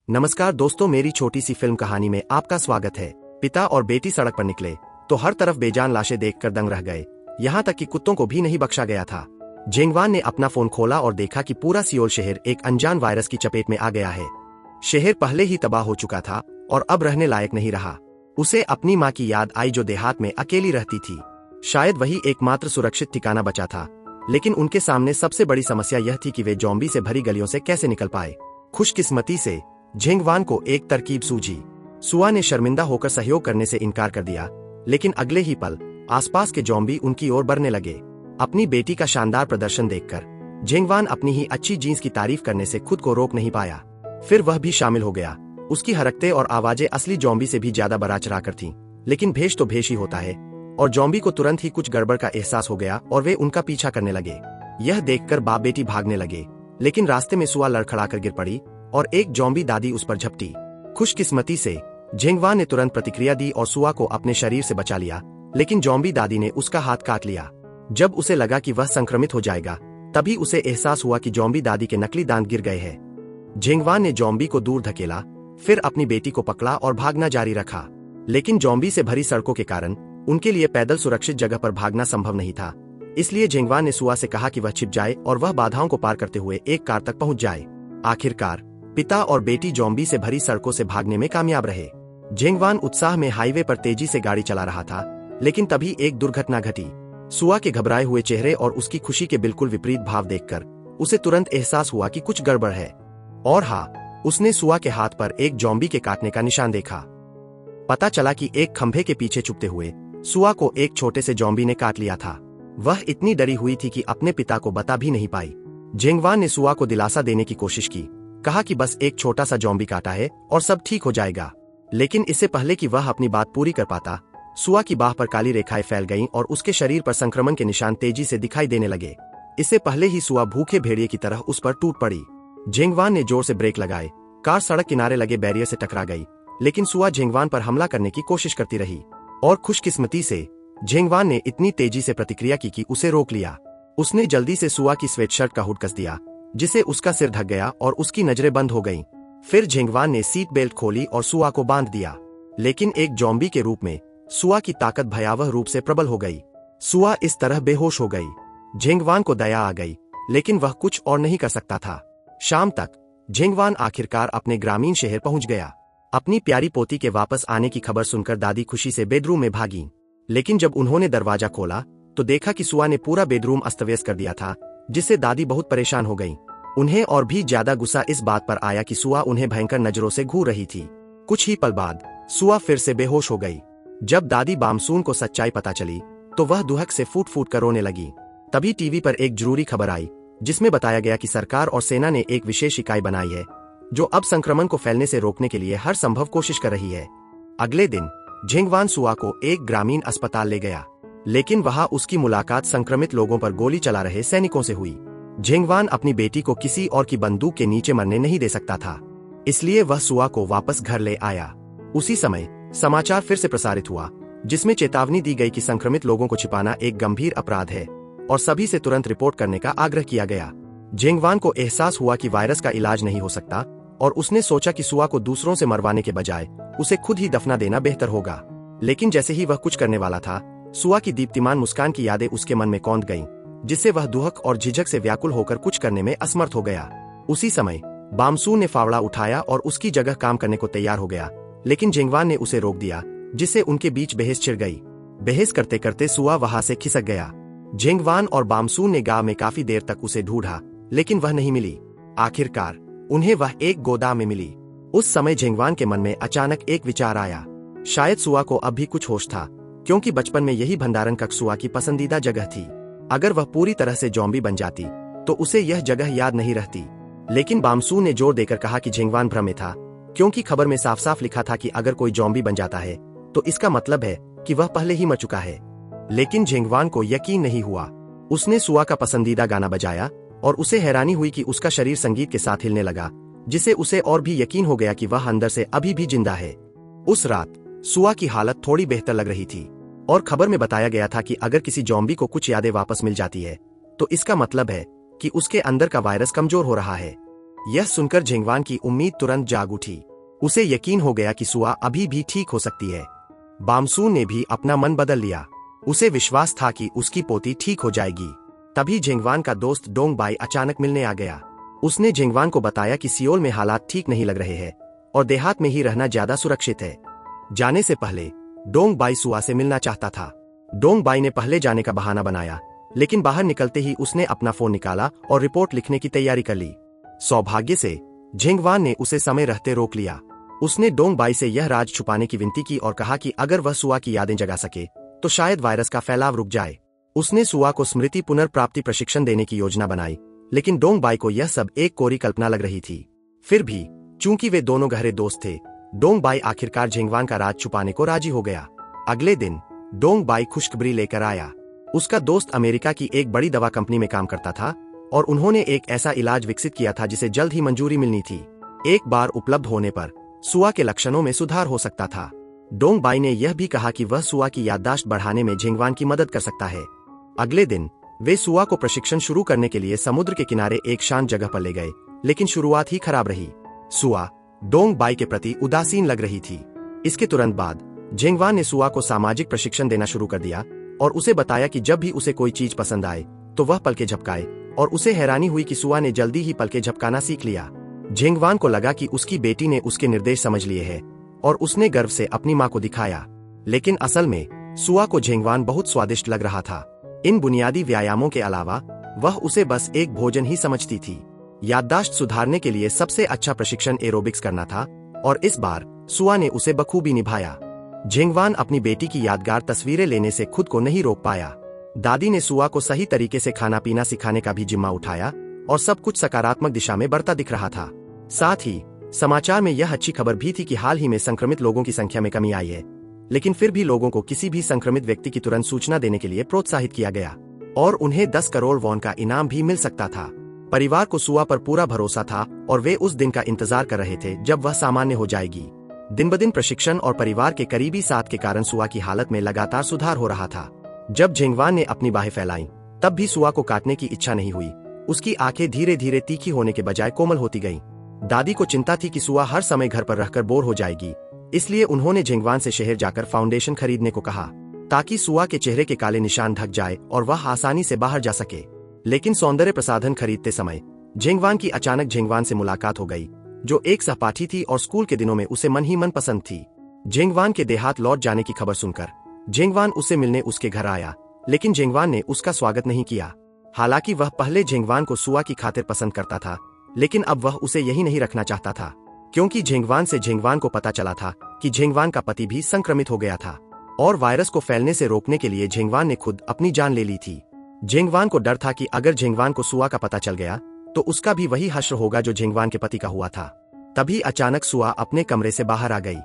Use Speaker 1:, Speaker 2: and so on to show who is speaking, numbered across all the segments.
Speaker 1: नमस्कार दोस्तों, मेरी छोटी सी फिल्म कहानी में आपका स्वागत है। पिता और बेटी सड़क पर निकले तो हर तरफ बेजान लाशें देखकर दंग रह गए। यहाँ तक कि कुत्तों को भी नहीं बख्शा गया था। जेंगवान ने अपना फोन खोला और देखा कि पूरा सियोल शहर एक अनजान वायरस की चपेट में आ गया है। शहर पहले ही तबाह हो चुका था और अब रहने लायक नहीं रहा। उसे अपनी माँ की याद आई जो देहात में अकेली रहती थी। शायद वही एकमात्र सुरक्षित ठिकाना बचा था। लेकिन उनके सामने सबसे बड़ी समस्या यह थी कि वे ज़ॉम्बी से भरी गलियों से कैसे निकल पाए। खुशकिस्मती से जेंगवान को एक तरकीब सूझी। सुआ ने शर्मिंदा होकर सहयोग करने से इनकार कर दिया, लेकिन अगले ही पल आसपास के ज़ॉम्बी उनकी ओर बढ़ने लगे। अपनी बेटी का शानदार प्रदर्शन देखकर जेंगवान अपनी ही अच्छी जीन्स की तारीफ करने से खुद को रोक नहीं पाया। फिर वह भी शामिल हो गया। उसकी हरकतें और आवाजें असली ज़ॉम्बी से भी ज्यादा बड़ा चढ़ाकर थीं, लेकिन भेष तो भेष ही होता है। और ज़ॉम्बी को तुरंत ही कुछ गड़बड़ का एहसास हो गया और वे उनका पीछा करने लगे। यह देखकर बाप बेटी भागने लगे, लेकिन रास्ते में सुआ लड़खड़ाकर गिर पड़ी और एक ज़ॉम्बी दादी उस पर झपटी। खुशकिस्मती से जेंगवान ने तुरंत प्रतिक्रिया दी और सुआ को अपने शरीर से बचा लिया, लेकिन ज़ॉम्बी दादी ने उसका हाथ काट लिया। जब उसे लगा कि वह संक्रमित हो जाएगा, तभी उसे एहसास हुआ कि ज़ॉम्बी दादी के नकली दांत गिर गए हैं। जेंगवान ने ज़ॉम्बी को दूर धकेला, फिर अपनी बेटी को पकड़ा और भागना जारी रखा। लेकिन ज़ॉम्बी से भरी सड़कों के कारण उनके लिए पैदल सुरक्षित जगह पर भागना संभव नहीं था। इसलिए जेंगवान ने सुआ से कहा कि वह छिप जाए और वह बाधाओं को पार करते हुए एक कार तक पहुंच जाए। आखिरकार पिता और बेटी ज़ॉम्बी से भरी सड़कों से भागने में कामयाब रहे। जेंगवान उत्साह में हाईवे पर तेजी से गाड़ी चला रहा था, लेकिन तभी एक दुर्घटना घटी। सुआ के घबराए हुए चेहरे और उसकी खुशी के बिल्कुल विपरीत भाव देखकर उसे तुरंत एहसास हुआ कि कुछ गड़बड़ है। और हाँ, उसने सुआ के हाथ पर एक ज़ॉम्बी के काटने का निशान देखा। पता चला कि एक खंभे के पीछे छुपते हुए सुआ को एक छोटे से ज़ॉम्बी ने काट लिया था। वह इतनी डरी हुई थी कि अपने पिता को बता भी नहीं पाई। जेंगवान ने सुआ को दिलासा देने की कोशिश की, कहा कि बस एक छोटा सा ज़ॉम्बी काटा है और सब ठीक हो जाएगा। लेकिन इससे पहले कि वह अपनी बात पूरी कर पाता, सुआ की बाह पर काली रेखाएं फैल गईं और उसके शरीर पर संक्रमण के निशान तेजी से दिखाई देने लगे। इससे पहले ही सुआ भूखे भेड़िए की तरह उस पर टूट पड़ी। जेंगवान ने जोर से ब्रेक लगाए। कार सड़क किनारे लगे बैरियर से टकरा गई, लेकिन सुआ जेंगवान पर हमला करने की कोशिश करती रही। और खुशकिस्मती से जेंगवान ने इतनी तेजी से प्रतिक्रिया की कि उसे रोक लिया। उसने जल्दी से सुआ की स्वेटशर्ट का हुड कस दिया, जिसे उसका सिर ढक गया और उसकी नजरें बंद हो गईं। फिर जेंगवान ने सीट बेल्ट खोली और सुआ को बांध दिया। लेकिन एक ज़ॉम्बी के रूप में सुआ की ताकत भयावह रूप से प्रबल हो गई। सुआ इस तरह बेहोश हो गई। जेंगवान को दया आ गई, लेकिन वह कुछ और नहीं कर सकता था। शाम तक जेंगवान आखिरकार अपने ग्रामीण शहर पहुंच गया। अपनी प्यारी पोती के वापस आने की खबर सुनकर दादी खुशी से बेडरूम में भागी। लेकिन जब उन्होंने दरवाजा खोला तो देखा कि सुआ ने पूरा बेडरूम अस्तव्यस्त कर दिया था, जिससे दादी बहुत परेशान हो गईं। उन्हें और भी ज्यादा गुस्सा इस बात पर आया कि सुआ उन्हें भयंकर नजरों से घूर रही थी। कुछ ही पल बाद सुआ फिर से बेहोश हो गई। जब दादी बामसून को सच्चाई पता चली तो वह दुहक से फूट फूट कर रोने लगी। तभी टीवी पर एक जरूरी खबर आई, जिसमें बताया गया कि सरकार और सेना ने एक विशेष इकाई बनाई है जो अब संक्रमण को फैलने से रोकने के लिए हर संभव कोशिश कर रही है। अगले दिन जेंगवान सुआ को एक ग्रामीण अस्पताल ले गया, लेकिन वहां उसकी मुलाकात संक्रमित लोगों पर गोली चला रहे सैनिकों से हुई। जेंगवान अपनी बेटी को किसी और की बंदूक के नीचे मरने नहीं दे सकता था, इसलिए वह सुआ को वापस घर ले आया। उसी समय समाचार फिर से प्रसारित हुआ, जिसमें चेतावनी दी गई कि संक्रमित लोगों को छिपाना एक गंभीर अपराध है और सभी से तुरंत रिपोर्ट करने का आग्रह किया गया। जेंगवान को एहसास हुआ कि वायरस का इलाज नहीं हो सकता और उसने सोचा कि सुआ को दूसरों से मरवाने के बजाय उसे खुद ही दफना देना बेहतर होगा। लेकिन जैसे ही वह कुछ करने वाला था, सुआ की दीप्तिमान मुस्कान की यादें उसके मन में कौंध गईं, जिससे वह दुहक और झिझक से व्याकुल होकर कुछ करने में असमर्थ हो गया। उसी समय बामसून ने फावड़ा उठाया और उसकी जगह काम करने को तैयार हो गया, लेकिन जेंगवान ने उसे रोक दिया, जिससे उनके बीच बहस छिड़ गई। बहस करते करते सुआ वहां से खिसक गया। जेंगवान और बामसून ने गांव में काफी देर तक उसे ढूंढा, लेकिन वह नहीं मिली। आखिरकार उन्हें वह एक गोदाम में मिली। उस समय जेंगवान के मन में अचानक एक विचार आया। शायद सुआ को अब भी कुछ होश था, क्योंकि बचपन में यही भंडारण कक्ष सुआ की पसंदीदा जगह थी। अगर वह पूरी तरह से ज़ॉम्बी बन जाती तो उसे यह जगह याद नहीं रहती। लेकिन बामसून ने जोर देकर कहा कि जेंगवान भ्रम में था, क्योंकि खबर में साफ साफ लिखा था कि अगर कोई ज़ॉम्बी बन जाता है तो इसका मतलब है कि वह पहले ही मर चुका है। लेकिन जेंगवान को यकीन नहीं हुआ। उसने सुआ का पसंदीदा गाना बजाया और उसे हैरानी हुई कि उसका शरीर संगीत के साथ हिलने लगा, जिससे उसे और भी यकीन हो गया कि वह अंदर से अभी भी जिंदा है। उस रात सुआ की हालत थोड़ी बेहतर लग रही थी और खबर में बताया गया था कि अगर किसी ज़ॉम्बी को कुछ यादें वापस मिल जाती है तो इसका मतलब है कि उसके अंदर का वायरस कमजोर हो रहा है। यह सुनकर झेंगवान की उम्मीद तुरंत जाग उठी। उसे यकीन हो गया कि सुआ अभी भी ठीक हो सकती है। बामसून ने भी अपना मन बदल लिया। उसे विश्वास था कि उसकी पोती ठीक हो जाएगी। तभी झेंगवान का दोस्त डोंग बाई अचानक मिलने आ गया। उसने झेंगवान को बताया कि सियोल में हालात ठीक नहीं लग रहे हैं और देहात में ही रहना ज्यादा सुरक्षित है। जाने से पहले डोंग बाई सुआ से मिलना चाहता था। डोंग बाई ने पहले जाने का बहाना बनाया, लेकिन बाहर निकलते ही उसने अपना फोन निकाला और रिपोर्ट लिखने की तैयारी कर ली। सौभाग्य से झेंगवान ने उसे समय रहते रोक लिया। उसने डोंग बाई से यह राज छुपाने की विनती की और कहा कि अगर वह सुआ की यादें जगा सके तो शायद वायरस का फैलाव रुक जाए। उसने सुआ को स्मृति पुनर्प्राप्ति प्रशिक्षण देने की योजना बनाई, लेकिन डोंग बाई को यह सब एक कोरी कल्पना लग रही थी। फिर भी चूंकि वे दोनों गहरे दोस्त थे, डोंग बाई आखिरकार झेंगवान का राज छुपाने को राजी हो गया। अगले दिन डोंग बाई खुशखबरी लेकर आया। उसका दोस्त अमेरिका की एक बड़ी दवा कंपनी में काम करता था और उन्होंने एक ऐसा इलाज विकसित किया था जिसे जल्द ही मंजूरी मिलनी थी। एक बार उपलब्ध होने पर सुआ के लक्षणों में सुधार हो सकता था। डोंग बाई ने यह भी कहा कि वह सुआ की याददाश्त बढ़ाने में झेंगवान की मदद कर सकता है। अगले दिन वे सुआ को प्रशिक्षण शुरू करने के लिए समुद्र के किनारे एक शांत जगह पर ले गए, लेकिन शुरुआत ही खराब रही। सुआ डोंग बाई के प्रति उदासीन लग रही थी। इसके तुरंत बाद झेंगवान ने सुआ को सामाजिक प्रशिक्षण देना शुरू कर दिया और उसे बताया कि जब भी उसे कोई चीज पसंद आए तो वह पलके झपकाए, और उसे हैरानी हुई कि सुआ ने जल्दी ही पलके झपकाना सीख लिया। झेंगवान को लगा कि उसकी बेटी ने उसके निर्देश समझ लिए हैं और उसने गर्व से अपनी मां को दिखाया। लेकिन असल में सुआ को झेंगवान बहुत स्वादिष्ट लग रहा था। इन बुनियादी व्यायामों के अलावा वह उसे बस एक भोजन ही समझती थी। याददाश्त सुधारने के लिए सबसे अच्छा प्रशिक्षण एरोबिक्स करना था और इस बार सुआ ने उसे बखूबी निभाया। झेंगवान अपनी बेटी की यादगार तस्वीरें लेने से खुद को नहीं रोक पाया। दादी ने सुआ को सही तरीके से खाना पीना सिखाने का भी जिम्मा उठाया और सब कुछ सकारात्मक दिशा में बढ़ता दिख रहा था। साथ ही समाचार में यह अच्छी खबर भी थी कि हाल ही में संक्रमित लोगों की संख्या में कमी आई है, लेकिन फिर भी लोगों को किसी भी संक्रमित व्यक्ति की तुरंत सूचना देने के लिए प्रोत्साहित किया गया और उन्हें 10 करोड़ वॉन का इनाम भी मिल सकता था। परिवार को सुआ पर पूरा भरोसा था और वे उस दिन का इंतजार कर रहे थे जब वह सामान्य हो जाएगी। दिन ब दिन प्रशिक्षण और परिवार के करीबी साथ के कारण सुआ की हालत में लगातार सुधार हो रहा था। जब झेंगवान ने अपनी बाहें फैलाईं, तब भी सुआ को काटने की इच्छा नहीं हुई। उसकी आंखें धीरे धीरे तीखी होने के बजाय कोमल होती गईं। दादी को चिंता थी कि सुआ हर समय घर पर रहकर बोर हो जाएगी, इसलिए उन्होंने झेंगवान से शहर जाकर फाउंडेशन खरीदने को कहा ताकि सुआ के चेहरे के काले निशान ढक जाए और वह आसानी से बाहर जा सके। लेकिन सौंदर्य प्रसाधन खरीदते समय झेंगवान की अचानक झेंगवान से मुलाकात हो गई, जो एक सहपाठी थी और स्कूल के दिनों में उसे मन ही मन पसंद थी। झेंगवान के देहात लौट जाने की खबर सुनकर झेंगवान उससे मिलने उसके घर आया, लेकिन झेंगवान ने उसका स्वागत नहीं किया। हालांकि वह पहले झेंगवान को सुआ की खातिर पसंद करता था, लेकिन अब वह उसे यही नहीं रखना चाहता था, क्योंकि झेंगवान को पता चला था कि झेंगवान का पति भी संक्रमित हो गया था और वायरस को फैलने से रोकने के लिए झेंगवान ने खुद अपनी जान ले ली थी। झेंगवान को डर था कि अगर झेंगवान को सुआ का पता चल गया तो उसका भी वही हश्र होगा जो झेंगवान के पति का हुआ था। तभी अचानक सुआ अपने कमरे से बाहर आ गई।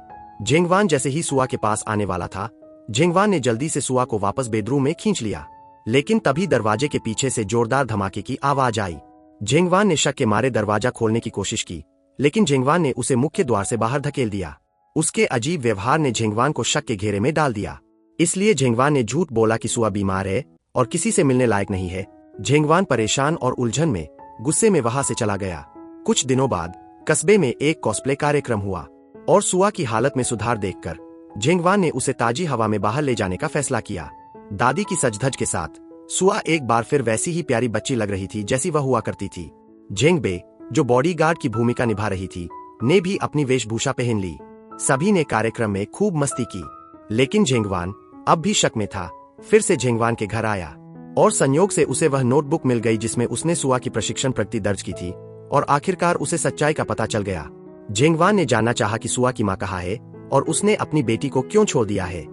Speaker 1: झेंगवान जैसे ही सुआ के पास आने वाला था, झेंगवान ने जल्दी से सुआ को वापस बेडरूम में खींच लिया, लेकिन तभी दरवाजे के पीछे से जोरदार धमाके की आवाज आई। झेंगवान ने शक के मारे दरवाजा खोलने की कोशिश की, लेकिन झेंगवान ने उसे मुख्य द्वार से बाहर धकेल दिया। उसके अजीब व्यवहार ने झेंगवान को शक के घेरे में डाल दिया, इसलिए झेंगवान ने झूठ बोला कि सुआ बीमार है और किसी से मिलने लायक नहीं है। झेंगवान परेशान और उलझन में गुस्से में वहां से चला गया। कुछ दिनों बाद कस्बे में एक कॉस्प्ले कार्यक्रम हुआ और सुआ की हालत में सुधार देखकर झेंगवान ने उसे ताजी हवा में बाहर ले जाने का फैसला किया। दादी की सजधज के साथ सुआ एक बार फिर वैसी ही प्यारी बच्ची लग रही थी जैसी वह हुआ करती थी। झेंगबे, जो बॉडीगार्ड की भूमिका निभा रही थी, ने भी अपनी वेशभूषा पहन ली। सभी ने कार्यक्रम में खूब मस्ती की, लेकिन झेंगवान अब भी शक में था। फिर से झेंगवान के घर आया और संयोग से उसे वह नोटबुक मिल गई जिसमें उसने सुआ की प्रशिक्षण प्रगति दर्ज की थी और आखिरकार उसे सच्चाई का पता चल गया। झेंगवान ने जानना चाहा कि सुआ की मां कहाँ है और उसने अपनी बेटी को क्यों छोड़ दिया है।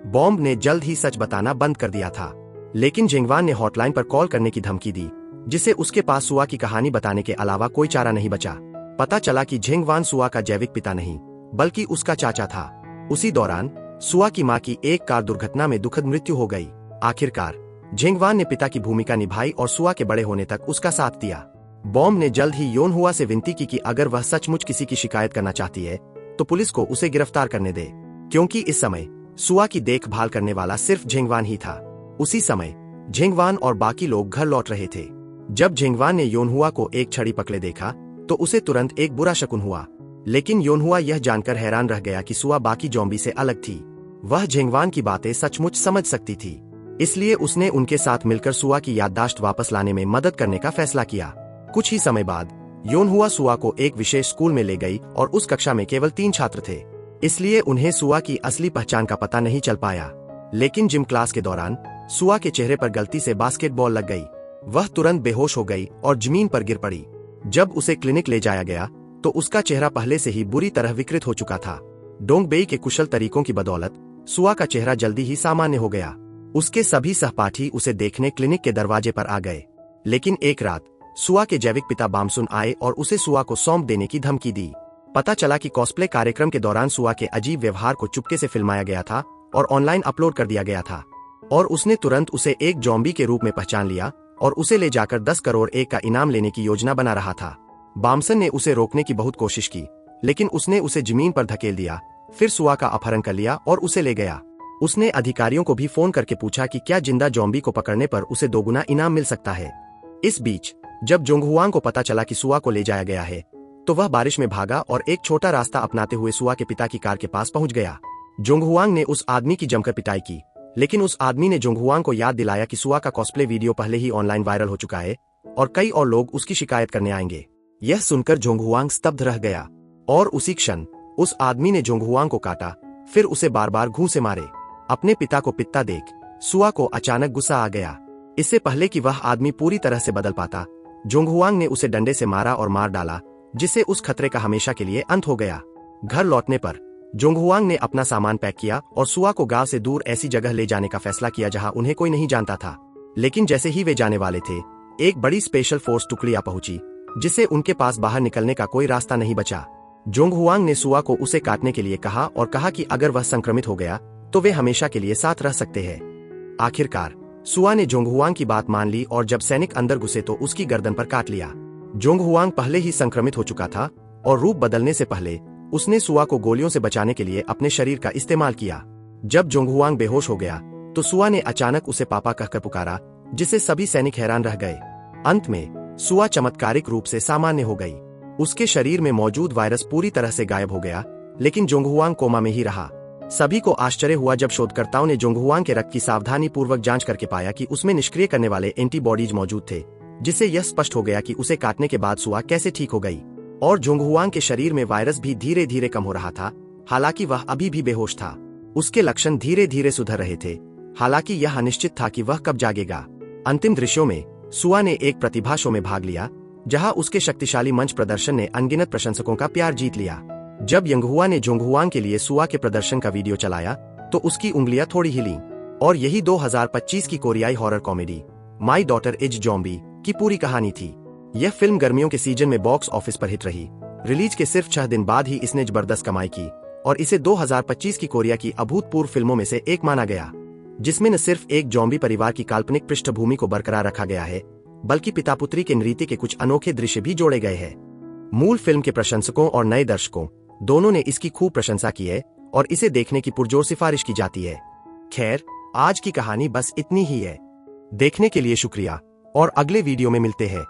Speaker 1: बॉम्ब ने जल्द ही सच बताना बंद कर दिया था, लेकिन झेंगवान ने हॉटलाइन पर कॉल करने की धमकी दी, जिससे उसके पास सुआ की कहानी बताने के अलावा कोई चारा नहीं बचा। पता चला कि झेंगवान सुआ का जैविक पिता नहीं बल्कि उसका चाचा था। उसी दौरान सुआ की मां की एक कार दुर्घटना में दुखद मृत्यु हो गई। आखिरकार झेंगवान ने पिता की भूमिका निभाई और सुआ के बड़े होने तक उसका साथ दिया। बॉम्ब ने जल्द ही योनहुआ से विनती की कि अगर वह सचमुच किसी की शिकायत करना चाहती है तो पुलिस को उसे गिरफ्तार करने दे, क्योंकि इस समय सुआ की देखभाल करने वाला सिर्फ झेंगवान ही था। उसी समय झेंगवान और बाकी लोग घर लौट रहे थे। जब झेंगवान ने योनहुआ को एक छड़ी पकड़े देखा तो उसे तुरंत एक बुरा शकुन हुआ। लेकिन योनहुआ यह जानकर हैरान रह गया कि सुआ बाकी ज़ॉम्बी से अलग थी। वह झेंगवान की बातें सचमुच समझ सकती थी, इसलिए उसने उनके साथ मिलकर सुआ की याददाश्त वापस लाने में मदद करने का फैसला किया। कुछ ही समय बाद योनहुआ सुआ को एक विशेष स्कूल में ले गई और उस कक्षा में केवल 3 छात्र थे, इसलिए उन्हें सुआ की असली पहचान का पता नहीं चल पाया। लेकिन जिम क्लास के दौरान सुआ के चेहरे पर गलती से बास्केटबॉल लग गई। वह तुरंत बेहोश हो गई और जमीन पर गिर पड़ी। जब उसे क्लिनिक ले जाया गया तो उसका चेहरा पहले से ही बुरी तरह विकृत हो चुका था। डोंगबेई के कुशल तरीकों की बदौलत सुआ का चेहरा जल्दी ही सामान्य हो गया। उसके सभी सहपाठी उसे देखने क्लिनिक के दरवाजे पर आ गए। लेकिन एक रात सुआ के जैविक पिता बामसुन आए और उसे सुआ को सौंप देने की धमकी दी। पता चला कि कॉस्प्ले कार्यक्रम के दौरान सुआ के अजीब व्यवहार को चुपके से फिल्माया गया था और ऑनलाइन अपलोड कर दिया गया था, और उसने तुरंत उसे एक ज़ॉम्बी के रूप में पहचान लिया और उसे ले जाकर 10 करोड़ एक का इनाम लेने की योजना बना रहा था। बामसन ने उसे रोकने की बहुत कोशिश की, लेकिन उसने उसे जमीन पर धकेल दिया, फिर सुआ का अपहरण कर लिया और उसे ले गया। उसने अधिकारियों को भी फोन करके पूछा कि क्या जिंदा ज़ॉम्बी को पकड़ने पर उसे 2 गुना इनाम मिल सकता है। इस बीच जब जोंगहुआंग को पता चला कि सुआ को ले जाया गया है, तो वह बारिश में भागा और एक छोटा रास्ता अपनाते हुए सुआ के पिता की कार के पास पहुंच गया। जोंगहुआंग ने उस आदमी की जमकर पिटाई की, लेकिन उस आदमी ने जोंगहुआंग को याद दिलाया कि सुआ का कॉस्प्ले वीडियो पहले ही ऑनलाइन वायरल हो चुका है और कई और लोग उसकी शिकायत करने आएंगे। यह सुनकर जोंगहुआंग स्तब्ध रह गया और उसी क्षण उस आदमी ने जोंगहुआंग को काटा, फिर उसे बार बार घूंसे मारे। अपने पिता को पिटता देख सुआ को अचानक गुस्सा आ गया। इससे पहले कि वह आदमी पूरी तरह से बदल पाता, जोंगहुआंग ने उसे डंडे से मारा और मार डाला, जिससे उस खतरे का हमेशा के लिए अंत हो गया। घर लौटने पर जोंगहुआंग ने अपना सामान पैक किया और सुआ को गांव से दूर ऐसी जगह ले जाने का फैसला किया जहां उन्हें कोई नहीं जानता था। लेकिन जैसे ही वे जाने वाले थे, एक बड़ी स्पेशल फोर्स टुकड़ी आ पहुंची, जिससे उनके पास बाहर निकलने का कोई रास्ता नहीं बचा। जोंगहुआंग ने सुआ को उसे काटने के लिए कहा और कहा कि अगर वह संक्रमित हो गया तो वे हमेशा के लिए साथ रह सकते हैं। आखिरकार सुआ ने जोंगहुआंग की बात मान ली और जब सैनिक अंदर घुसे तो उसकी गर्दन पर काट लिया। जोंगहुआंग पहले ही संक्रमित हो चुका था और रूप बदलने से पहले उसने सुआ को गोलियों से बचाने के लिए अपने शरीर का इस्तेमाल किया। जब जोंगहुआंग बेहोश हो गया तो सुआ ने अचानक उसे पापा कहकर पुकारा, जिससे सभी सैनिक हैरान रह गए। अंत में सुआ चमत्कारिक रूप से सामान्य हो गई। उसके शरीर में मौजूद वायरस पूरी तरह से गायब हो गया, लेकिन जोंगहुआंग कोमा में ही रहा। सभी को आश्चर्य हुआ जब शोधकर्ताओं ने जोंगहुआंग के रक्त की सावधानी पूर्वक जांच करके पाया कि उसमें निष्क्रिय करने वाले एंटीबॉडीज मौजूद थे, जिससे यह स्पष्ट हो गया कि उसे काटने के बाद सुआ कैसे ठीक हो गई। और जोंगहुआंग के शरीर में वायरस भी धीरे धीरे कम हो रहा था, हालांकि वह अभी भी बेहोश था। उसके लक्षण धीरे धीरे सुधर रहे थे, हालांकि यह अनिश्चित था कि वह कब जागेगा। अंतिम दृश्यों में सुआ ने एक प्रतिभा शो में भाग लिया, जहां उसके शक्तिशाली मंच प्रदर्शन ने अनगिनत प्रशंसकों का प्यार जीत लिया। जब यंगहुआ ने जोंगहुआंग के लिए सुआ के प्रदर्शन का वीडियो चलाया तो उसकी उंगलियां थोड़ी हिलीं, और यही 2025 की कोरियाई horror comedy my daughter is zombie की पूरी कहानी थी। यह फिल्म गर्मियों के सीजन में बॉक्स ऑफिस पर हिट रही। रिलीज के सिर्फ 6 दिन बाद ही इसने जबरदस्त कमाई की और इसे 2025 की कोरिया की अभूतपूर्व फिल्मों में से एक माना गया, जिसमें न सिर्फ एक ज़ॉम्बी परिवार की काल्पनिक पृष्ठभूमि को बरकरार रखा गया है, बल्कि पिता पुत्री के नृत्य के कुछ अनोखे दृश्य भी जोड़े गए हैं। मूल फिल्म के प्रशंसकों और नए दर्शकों दोनों ने इसकी खूब प्रशंसा की है और इसे देखने की पुरजोर सिफारिश की जाती है। खैर, आज की कहानी बस इतनी ही है। देखने के लिए शुक्रिया और अगले वीडियो में मिलते हैं।